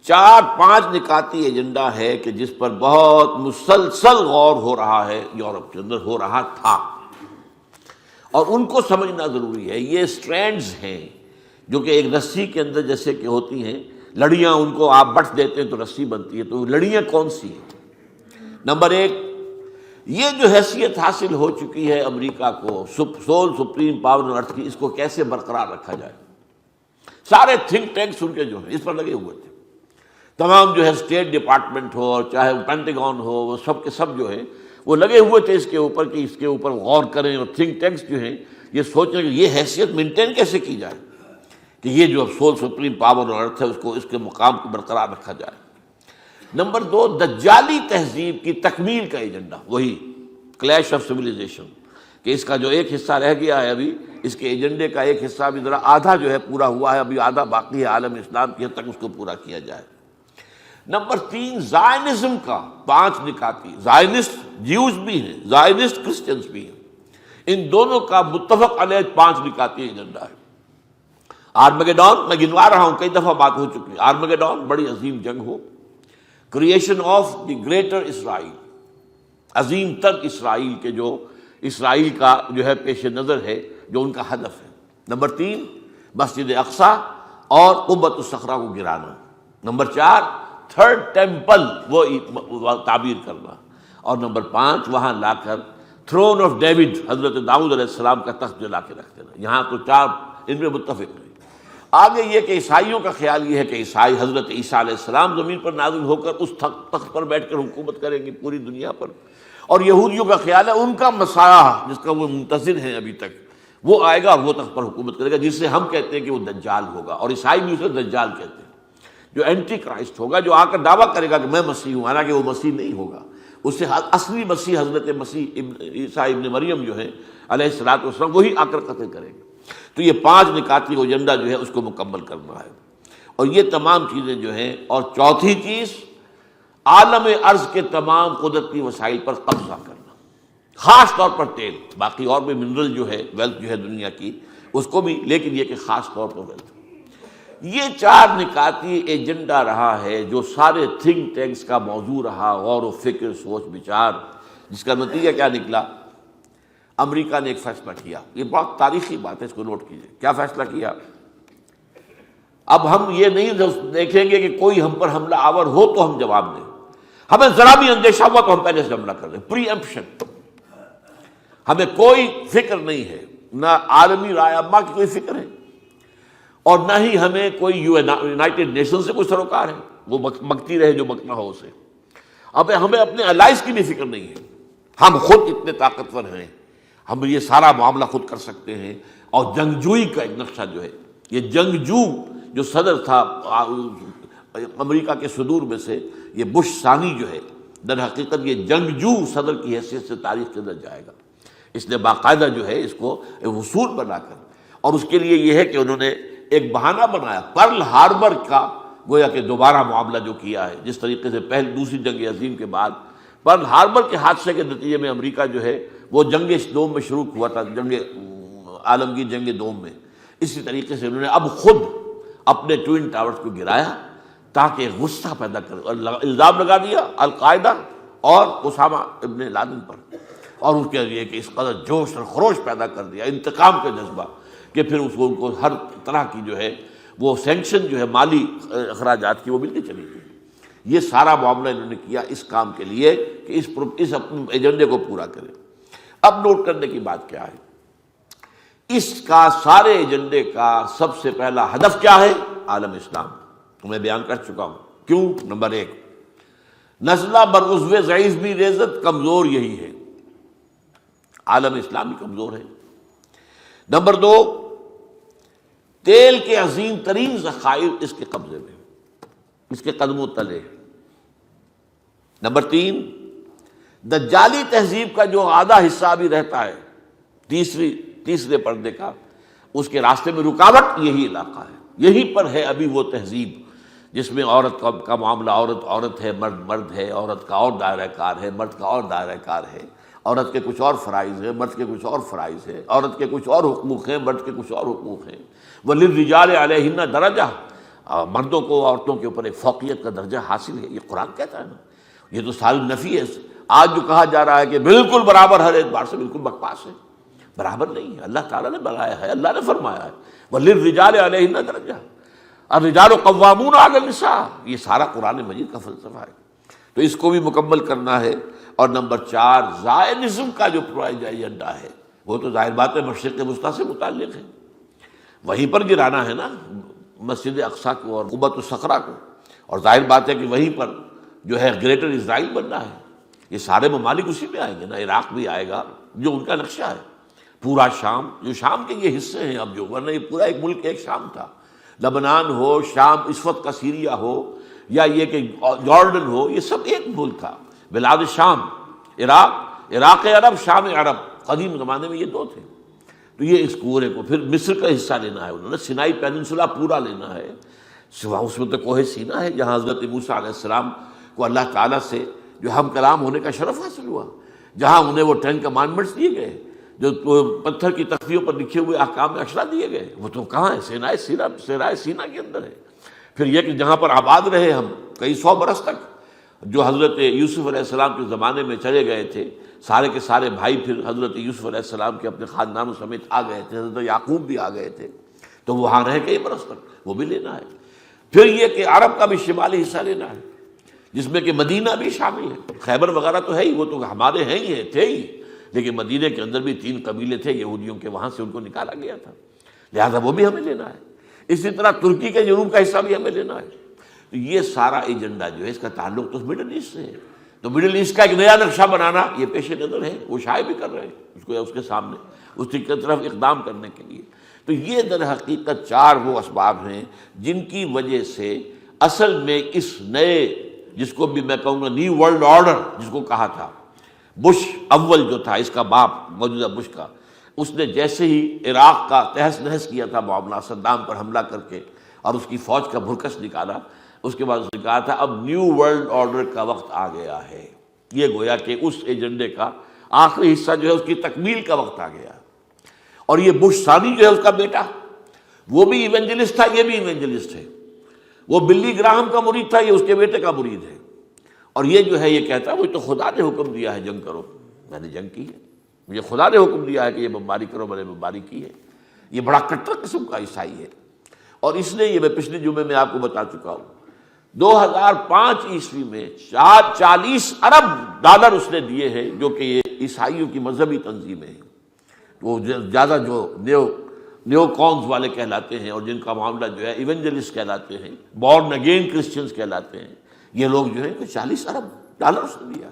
چار پانچ نکاتی ایجنڈا ہے کہ جس پر بہت مسلسل غور ہو رہا ہے، یورپ کے اندر ہو رہا تھا، اور ان کو سمجھنا ضروری ہے۔ یہ سٹرینڈز ہیں جو کہ ایک رسی کے اندر جیسے کہ ہوتی ہیں لڑیاں، ان کو آپ بٹ دیتے ہیں تو رسی بنتی ہے۔ تو لڑیاں کون سی ہیں؟ نمبر ایک، یہ جو حیثیت حاصل ہو چکی ہے امریکہ کو سول سپریم پاور آن ارتھ کی، اس کو کیسے برقرار رکھا جائے۔ سارے تھنک ٹینکس ان کے جو ہیں اس پر لگے ہوئے تھے، تمام جو ہے اسٹیٹ ڈپارٹمنٹ ہو اور چاہے پینٹاگون ہو، وہ سب کے سب جو ہیں وہ لگے ہوئے تھے اس کے اوپر کہ اس کے اوپر غور کریں، اور تھنک ٹینکس جو ہیں یہ سوچیں کہ یہ حیثیت مینٹین کیسے کی جائے کہ یہ جو سول سپریم پاور آن ارتھ ہے اس کو، اس کے مقام کو برقرار رکھا جائے۔ نمبر دو، دجالی تہذیب کی تکمیل کا ایجنڈا، وہی کلیش آف سویلائزیشن، کہ اس کا جو ایک حصہ رہ گیا ہے ابھی، اس کے ایجنڈے کا ایک حصہ بھی ذرا آدھا جو ہے پورا ہوا ہے، ابھی آدھا باقی ہے، عالم اسلام کی حد تک اس کو پورا کیا جائے۔ نمبر تین، زائنزم کا پانچ نکاتی، زائنسٹ جیوز بھی ہیں، زائنسٹ کرسچنز بھی ہیں، ان دونوں کا متفق علیہ پانچ نکاتی ایجنڈا ہے۔ آرمگیڈون، میں گنوا رہا ہوں، کئی دفعہ بات ہو چکی ہے، آرمگیڈون بڑی عظیم جنگ ہو، کریشن آف دی گریٹر اسرائیل، عظیم تر اسرائیل کے جو اسرائیل کا جو ہے پیش نظر ہے، جو ان کا ہدف ہے۔ نمبر تین، مسجد اقصی اور قبۃ الصخرہ کو گرانا۔ نمبر چار، تھرڈ ٹیمپل وہ تعبیر کرنا، اور نمبر پانچ، وہاں لا کر تھرون آف ڈیوڈ، حضرت داؤد علیہ السلام کا تخت جو لا کے رکھ دینا۔ یہاں تو چار ان میں متفق نہیں۔ آگے یہ کہ عیسائیوں کا خیال یہ ہے کہ عیسائی حضرت عیسیٰ علیہ السلام زمین پر نازل ہو کر اس تخت پر بیٹھ کر حکومت کریں گے پوری دنیا پر، اور یہودیوں کا خیال ہے ان کا مسیح جس کا وہ منتظر ہیں ابھی تک، وہ آئے گا اور وہ تخت پر حکومت کرے گا، جس سے ہم کہتے ہیں کہ وہ دجال ہوگا، اور عیسائی بھی اسے دجال کہتے ہیں، جو اینٹی کرائسٹ ہوگا، جو آ کر دعویٰ کرے گا کہ میں مسیح ہوں، حالانکہ وہ مسیح نہیں ہوگا، اس سے اصلی مسیح حضرت مسیح عیسیٰ ابن مریم جو ہے علیہ الصلوۃ والسلام، وہی آ کر قتل کریں گے۔ تو یہ پانچ نکاتی ایجنڈا جو ہے اس کو مکمل کرنا ہے، اور یہ تمام چیزیں جو ہیں، اور چوتھی چیز عالم ارض کے تمام قدرتی وسائل پر قبضہ کرنا، خاص طور پر تیل، باقی اور بھی منرل جو ہے، ویلتھ جو ہے دنیا کی اس کو بھی، لیکن یہ کہ خاص طور پر ویلتھ۔ یہ چار نکاتی ایجنڈا رہا ہے جو سارے تھنک ٹینکس کا موضوع رہا، غور و فکر، سوچ بچار، جس کا نتیجہ کیا نکلا؟ امریکہ نے ایک فیصلہ کیا، یہ بہت تاریخی بات ہے، اس کو نوٹ کیجئے۔ کیا فیصلہ کیا؟ اب ہم یہ نہیں دیکھیں گے کہ کوئی ہم پر حملہ آور ہو تو ہم جواب دیں، ہمیں ذرا بھی اندیشہ ہوا تو ہم پہلے سے حملہ کر دیں، پری ایمپشن۔ ہمیں کوئی فکر نہیں ہے، نہ عالمی رائے عامہ کی کوئی فکر ہے، اور نہ ہی ہمیں کوئی یونائٹڈ نیشن سے کوئی سروکار ہے، وہ مکتی رہے جو مکنا ہو اسے۔ اب ہمیں اپنے الائز کی بھی فکر نہیں ہے، ہم خود اتنے طاقتور ہیں، ہم یہ سارا معاملہ خود کر سکتے ہیں۔ اور جنگجوئی کا ایک نقشہ جو ہے، یہ جنگجو جو صدر تھا امریکہ کے صدور میں سے، یہ بش ثانی جو ہے، در حقیقت یہ جنگجو صدر کی حیثیت سے تاریخ کے اندر جائے گا۔ اس نے باقاعدہ جو ہے اس کو اصول بنا کر، اور اس کے لیے یہ ہے کہ انہوں نے ایک بہانہ بنایا، پرل ہاربر کا گویا کہ دوبارہ معاملہ جو کیا ہے، جس طریقے سے دوسری جنگ عظیم کے بعد پرل ہاربر کے حادثے کے نتیجے میں امریکہ جو ہے وہ جنگ دوم میں شروع ہوا تھا، جنگ عالمگیر جنگ دوم میں، اسی طریقے سے انہوں نے اب خود اپنے ٹوئن ٹاورز کو گرایا تاکہ غصہ پیدا کرے، اور الزام لگا دیا القاعدہ اور اسامہ ابن لادن پر، اور اس کے لیے کہ اس قدر جوش اور خروش پیدا کر دیا، انتقام کا جذبہ، کہ پھر اس کو ان کو ہر طرح کی جو ہے وہ سینکشن جو ہے مالی اخراجات کی وہ ملتی چلی گئی۔ یہ سارا معاملہ انہوں نے کیا اس کام کے لیے کہ اس اپنے ایجنڈے کو پورا کریں۔ اب نوٹ کرنے کی بات کیا ہے، اس کا سارے ایجنڈے کا سب سے پہلا ہدف کیا ہے؟ عالم اسلام، تو میں بیان کر چکا ہوں کیوں۔ نمبر ایک، نزلہ بر عضو ضعیف بھی ریزت، کمزور یہی ہے، عالم اسلام بھی کمزور ہے۔ نمبر دو، تیل کے عظیم ترین ذخائر اس کے قبضے میں، اس کے قدموں تلے۔ نمبر تین، دجالی تہذیب کا جو آدھا حصہ بھی رہتا ہے تیسرے پردے کا، اس کے راستے میں رکاوٹ یہی علاقہ ہے، یہی پر ہے ابھی وہ تہذیب جس میں عورت کا معاملہ عورت ہے، مرد ہے، عورت کا اور دائرہ کار ہے، مرد کا اور دائرہ کار ہے، عورت کے کچھ اور فرائض ہیں، مرد کے کچھ اور فرائض ہیں، عورت کے کچھ اور حقوق ہیں، مرد کے کچھ اور حقوق ہیں۔ وَلِلرِّجَالِ عَلَيْهِنَّ دَرَجَةٌ، مردوں کو عورتوں کے اوپر ایک فوقیت کا درجہ حاصل ہے، یہ قرآن کہتا ہے نا۔ یہ تو ساری نفی ہے۔ آج جو کہا جا رہا ہے کہ بالکل برابر ہر اعتبار سے، بالکل بکواس ہے، برابر نہیں ہے۔ اللہ تعالیٰ نے بنایا ہے، اللہ نے فرمایا ہے وَلِلرِّجَالِ عَلَيْهِنَّ دَرَجَةٌ الرِّجَالُ قَوَّامُونَ عَلَى النِّسَاءِ، یہ سارا قرآن مجید کا فلسفہ ہے۔ تو اس کو بھی مکمل کرنا ہے۔ اور نمبر 4 زائنزم کا جو پورا ایجنڈا ہے، وہ تو ظاہر بات ہے مشرق وسطیٰ سے متعلق ہے، وہیں پر گرانا ہے نا مسجد اقصیٰ کو اور قبۃ الصخرہ کو، اور ظاہر بات ہے کہ وہیں پر جو ہے گریٹر اسرائیل بننا ہے۔ یہ سارے ممالک اسی میں آئیں گے نا، عراق بھی آئے گا جو ان کا نقشہ ہے، پورا شام، جو شام کے یہ حصے ہیں اب جو، ورنہ یہ پورا ایک ملک ایک شام تھا۔ لبنان ہو، شام اس وقت کا سیریا ہو، یا یہ کہ جارڈن ہو، یہ سب ایک ملک تھا۔ بلاد شام، عراق عرب، شام عرب، قدیم زمانے میں یہ دو تھے۔ تو یہ اس پورے کو پھر مصر کا حصہ لینا ہے انہوں نے، سینائی پیننسولا پورا لینا ہے، سوا اس میں تو کوہ سینا ہے جہاں حضرت موسیٰ علیہ السلام کو اللہ تعالیٰ سے جو ہم کلام ہونے کا شرف حاصل ہوا، جہاں انہیں وہ 10 کمانڈمنٹس دیے گئے، جو پتھر کی تختیوں پر لکھے ہوئے احکام اشرا دیے گئے، وہ تو کہاں ہے؟ سینائی سینا کے اندر ہے۔ پھر یہ کہ جہاں پر آباد رہے ہم کئی 100 برس تک، جو حضرت یوسف علیہ السلام کے زمانے میں چلے گئے تھے، سارے کے سارے بھائی پھر حضرت یوسف علیہ السلام کے اپنے خاندانوں سمیت آ گئے تھے، حضرت یعقوب بھی آ گئے تھے، تو وہاں رہ کئی برس تک، وہ بھی لینا ہے۔ پھر یہ کہ عرب کا بھی شمالی حصہ لینا ہے، جس میں کہ مدینہ بھی شامل ہے۔ خیبر وغیرہ تو ہے ہی، وہ تو ہمارے ہیں ہی، تھے ہی، لیکن مدینہ کے اندر بھی 3 قبیلے تھے یہودیوں کے، وہاں سے ان کو نکالا گیا تھا، لہذا وہ بھی ہمیں لینا ہے۔ اسی طرح ترکی کے جنوب کا حصہ بھی ہمیں لینا ہے۔ تو یہ سارا ایجنڈا جو ہے اس کا تعلق تو مڈل ایسٹ سے ہے، تو مڈل ایسٹ کا ایک نیا نقشہ بنانا یہ پیش نظر ہے، وہ شائع بھی کر رہے ہیں اس کو، اس کے سامنے اس کی طرف اقدام کرنے کے لیے۔ تو یہ در حقیقت 4 وہ اسباب ہیں جن کی وجہ سے اصل میں اس نئے، جس کو بھی میں کہوں گا نیو ورلڈ آرڈر جس کو کہا تھا، بش اول جو تھا اس کا باپ موجودہ بش کا، اس نے جیسے ہی عراق کا تہس نہس کیا تھا معاملہ، صدام پر حملہ کر کے اور اس کی فوج کا بھرکس نکالا، اس کے بعد اس نے کہا تھا اب نیو ورلڈ آرڈر کا وقت آ گیا ہے۔ یہ گویا کہ اس ایجنڈے کا آخری حصہ جو ہے اس کی تکمیل کا وقت آ گیا۔ اور یہ بش ثانی جو ہے اس کا بیٹا، وہ بھی ایونجلسٹ تھا، یہ بھی ایونجلسٹ ہے، وہ بلی گراہم کا مرید تھا، یہ اس کے بیٹے کا مرید ہے۔ اور یہ جو ہے یہ کہتا ہے وہ تو خدا نے حکم دیا ہے جنگ کرو، میں نے جنگ کی ہے، مجھے خدا نے حکم دیا ہے کہ یہ بمباری کرو، میں نے بمباری کی ہے۔ یہ بڑا کٹر قسم کا عیسائی ہے، اور اس نے، یہ میں پچھلے جمعے میں آپ کو بتا چکا ہوں، 2005 عیسوی میں 40 ارب ڈالر اس نے دیے ہیں، جو کہ یہ عیسائیوں کی مذہبی تنظیمیں ہیں، وہ زیادہ جو نیو کونز والے کہلاتے ہیں، اور جن کا معاملہ جو ہے ایونجلسٹ کہلاتے ہیں، بورن اگین کرسچنز کہلاتے ہیں، یہ لوگ جو ہیں 40 ارب ڈالر اس نے دیا۔